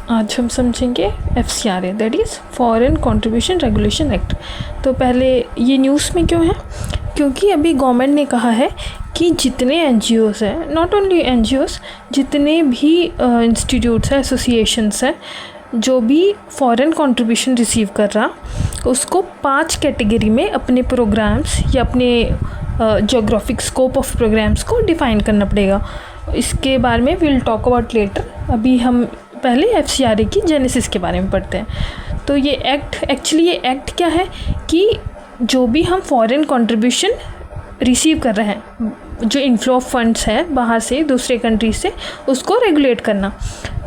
आज हम समझेंगे FCRA, that is foreign contribution regulation act. तो पहले ये न्यूज़ में क्यों है, क्योंकि अभी गवर्नमेंट ने कहा है कि जितने NGOs हैं, नॉट ओनली NGOs, जितने भी इंस्टीट्यूट्स हैं, एसोसिएशंस हैं, जो भी फॉरेन कंट्रीब्यूशन रिसीव कर रहा, उसको 5 कैटेगरी में अपने प्रोग्राम्स या अपने जोग्राफिक स्कोप ऑफ प्रोग्राम्स को डिफ़ाइन करना पड़ेगा। इसके बारे में विल टॉक अबाउट लेटर। अभी हम पहले FCRA की जेनेसिस के बारे में पढ़ते हैं। तो ये एक्ट क्या है कि जो भी हम फॉरेन कंट्रीब्यूशन रिसीव कर रहे हैं, जो इनफ्लो ऑफ फंड्स है बाहर से दूसरे कंट्री से, उसको रेगुलेट करना।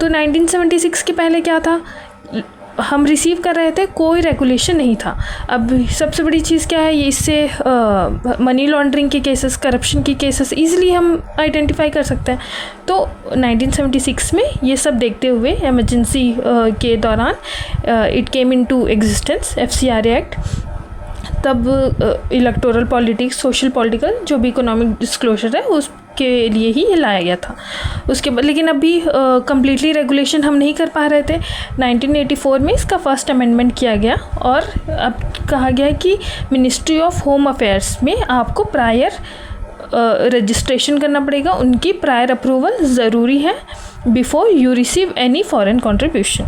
तो 1976 के पहले क्या था, हम रिसीव कर रहे थे, कोई रेगुलेशन नहीं था। अब सबसे बड़ी चीज़ क्या है, ये इससे मनी लॉन्ड्रिंग के केसेस, करप्शन के केसेस ईज़िली हम आइडेंटिफाई कर सकते हैं। तो 1976 में ये सब देखते हुए इमरजेंसी के दौरान it came into existence FCRA act. तब इलेक्टोरल पॉलिटिक्स, सोशल पॉलिटिकल, जो भी इकोनॉमिक डिस्क्लोजर है उसके लिए ही ये लाया गया था। उसके बाद लेकिन अभी कम्प्लीटली रेगुलेशन हम नहीं कर पा रहे थे। 1984 में इसका फर्स्ट अमेंडमेंट किया गया और अब कहा गया कि मिनिस्ट्री ऑफ होम अफेयर्स में आपको प्रायर रजिस्ट्रेशन करना पड़ेगा, उनकी प्रायर अप्रूवल ज़रूरी है before you receive any foreign contribution.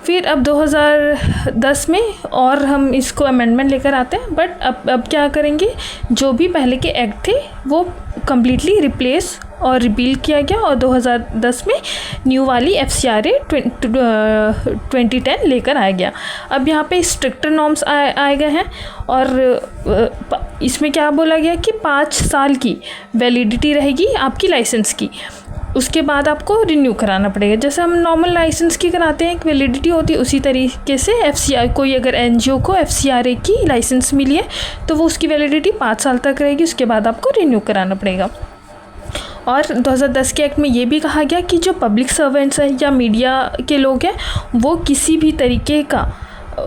फिर अब 2010 में और हम इसको अमेंडमेंट लेकर आते हैं, बट अब क्या करेंगे, जो भी पहले के एक्ट थे वो कम्प्लीटली रिप्लेस और रिपील किया गया और 2010 में न्यू वाली FCRA 2010 लेकर आया गया। अब यहाँ पे स्ट्रिक्टर नॉर्म्स आए गए हैं और इसमें क्या बोला गया कि 5 साल की वैलिडिटी रहेगी आपकी लाइसेंस की। उसके बाद आपको रिन्यू कराना पड़ेगा, जैसे हम नॉर्मल लाइसेंस की कराते हैं, एक वैलिडिटी होती है, उसी तरीके से कोई अगर NGO को FCRA की लाइसेंस मिली है तो वो उसकी वैलिडिटी 5 साल तक रहेगी, उसके बाद आपको रिन्यू कराना पड़ेगा। और 2010 के एक्ट में ये भी कहा गया कि जो पब्लिक सर्वेंट्स हैं या मीडिया के लोग हैं, वो किसी भी तरीके का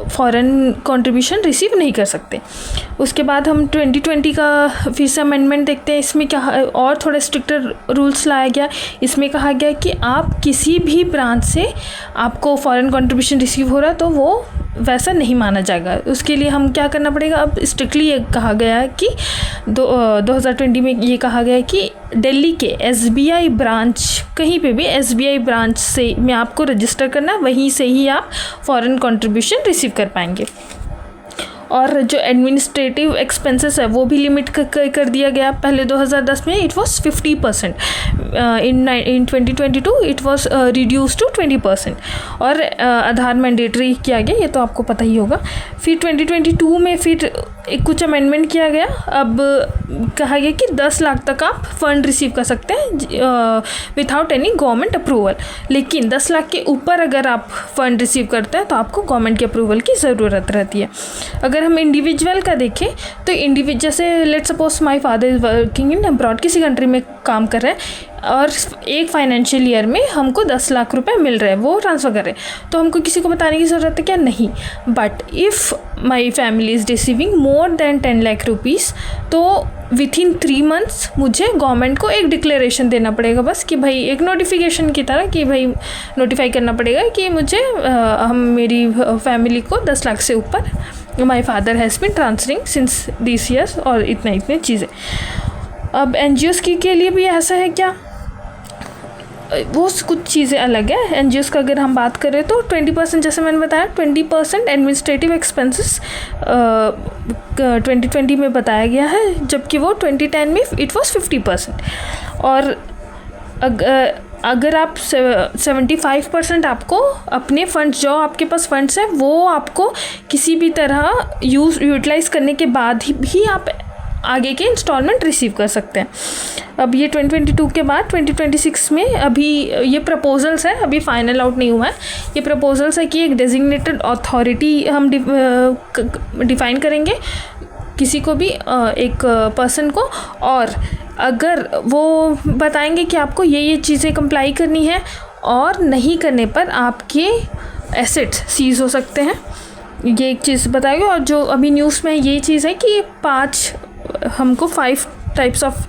फॉरेन कंट्रीब्यूशन रिसीव नहीं कर सकते। उसके बाद हम 2020 का फिर से अमेंडमेंट देखते हैं। इसमें क्या और थोड़े स्ट्रिक्टर रूल्स लाया गया। इसमें कहा गया कि आप किसी भी ब्रांच से आपको फॉरेन कंट्रीब्यूशन रिसीव हो रहा है तो वो वैसा नहीं माना जाएगा। उसके लिए हम क्या करना पड़ेगा, अब स्ट्रिक्टली ये कहा गया है कि 2020 में ये कहा गया है कि दिल्ली के SBI ब्रांच, कहीं पे भी SBI ब्रांच से में आपको रजिस्टर करना, वहीं से ही आप फॉरेन कंट्रीब्यूशन रिसीव कर पाएंगे। और जो एडमिनिस्ट्रेटिव एक्सपेंसेस है वो भी लिमिट कर दिया गया। पहले 2010 में it was 50%, in 2022 it was reduce to 20%। और आधार मैंडेटरी किया गया, ये तो आपको पता ही होगा। फिर 2022 में फिर कुछ अमेंडमेंट किया गया। अब कहा गया कि 10 लाख तक आप फ़ंड रिसीव कर सकते हैं विदाउट एनी गवर्नमेंट अप्रूवल। लेकिन 10 लाख के ऊपर अगर आप फ़ंड रिसीव करते हैं तो आपको गवर्नमेंट के अप्रूवल की ज़रूरत रहती है। अगर हम इंडिविजुअल का देखें तो जैसे let's suppose my father is working in abroad, किसी कंट्री में काम कर रहे हैं और एक फाइनेंशियल ईयर में हमको 10 लाख रुपए मिल रहे हैं, वो ट्रांसफ़र कर रहे हैं, तो हमको किसी को बताने की ज़रूरत है क्या? नहीं। But if my family is receiving more than 10 lakh rupees तो विथिन 3 मंथ्स मुझे गवर्नमेंट को एक डिक्लेरेशन देना पड़ेगा, बस कि भाई एक नोटिफिकेशन की तरह कि भाई नोटिफाई करना पड़ेगा कि मुझे मेरी फैमिली को 10 लाख से ऊपर my father has been transferring since this years, और इतने चीज़ें। अब NGOs के लिए भी ऐसा है क्या? वो कुछ चीज़ें अलग है। NGOs का अगर हम बात करें तो 20%, जैसे मैंने बताया 20% एडमिनिस्ट्रेटिव एक्सपेंसेस 2020 में बताया गया है, जबकि वो 2010 में इट वाज 50%। और अगर आप 75% आपको अपने फंड्स, जो आपके पास फंड्स हैं, वो आपको किसी भी तरह यूटिलाइज़ करने के बाद ही भी आप आगे के इंस्टॉलमेंट रिसीव कर सकते हैं। अब ये 2022 के बाद 2026 में अभी ये प्रपोजल्स है, अभी फाइनल आउट नहीं हुआ है। ये प्रपोजल्स है कि एक डेजिग्नेटेड अथॉरिटी हम डिफ़ाइन करेंगे किसी को भी, एक पर्सन को, और अगर वो बताएंगे कि आपको ये चीज़ें कंप्लाई करनी है और नहीं करने पर आपके एसेट्स सीज हो सकते हैं, ये एक चीज़ बताएगा। और जो अभी न्यूज़ में ये चीज़ है कि 5 टाइप्स ऑफ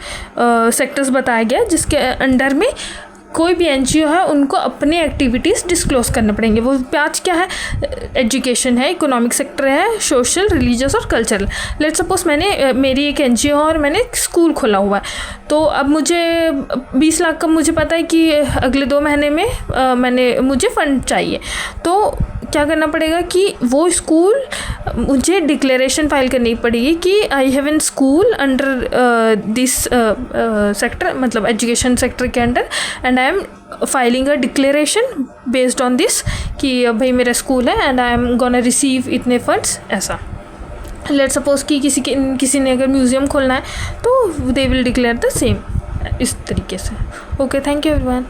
सेक्टर्स बताया गया जिसके अंडर में कोई भी एनजीओ है उनको अपनी एक्टिविटीज़ डिस्क्लोज करने पड़ेंगे। वो 5 क्या है, एजुकेशन है, इकोनॉमिक सेक्टर है, सोशल, रिलीजियस और कल्चरल। लेट्स सपोज मेरी एक एनजीओ है और मैंने एक स्कूल खोला हुआ है, तो अब मुझे 20 लाख का मुझे पता है कि अगले 2 महीने में मुझे फ़ंड चाहिए। तो क्या करना पड़ेगा कि वो स्कूल मुझे डिक्लेरेशन फाइल करनी पड़ेगी कि I have an school under this sector, मतलब एजुकेशन सेक्टर के under, and I am filing a declaration based on this कि भाई मेरा स्कूल है and I am gonna receive इतने फंड्स। ऐसा लेट सपोज कि किसी ने अगर म्यूज़ियम खोलना है तो they will declare the same, इस तरीके से। Okay, thank you everyone.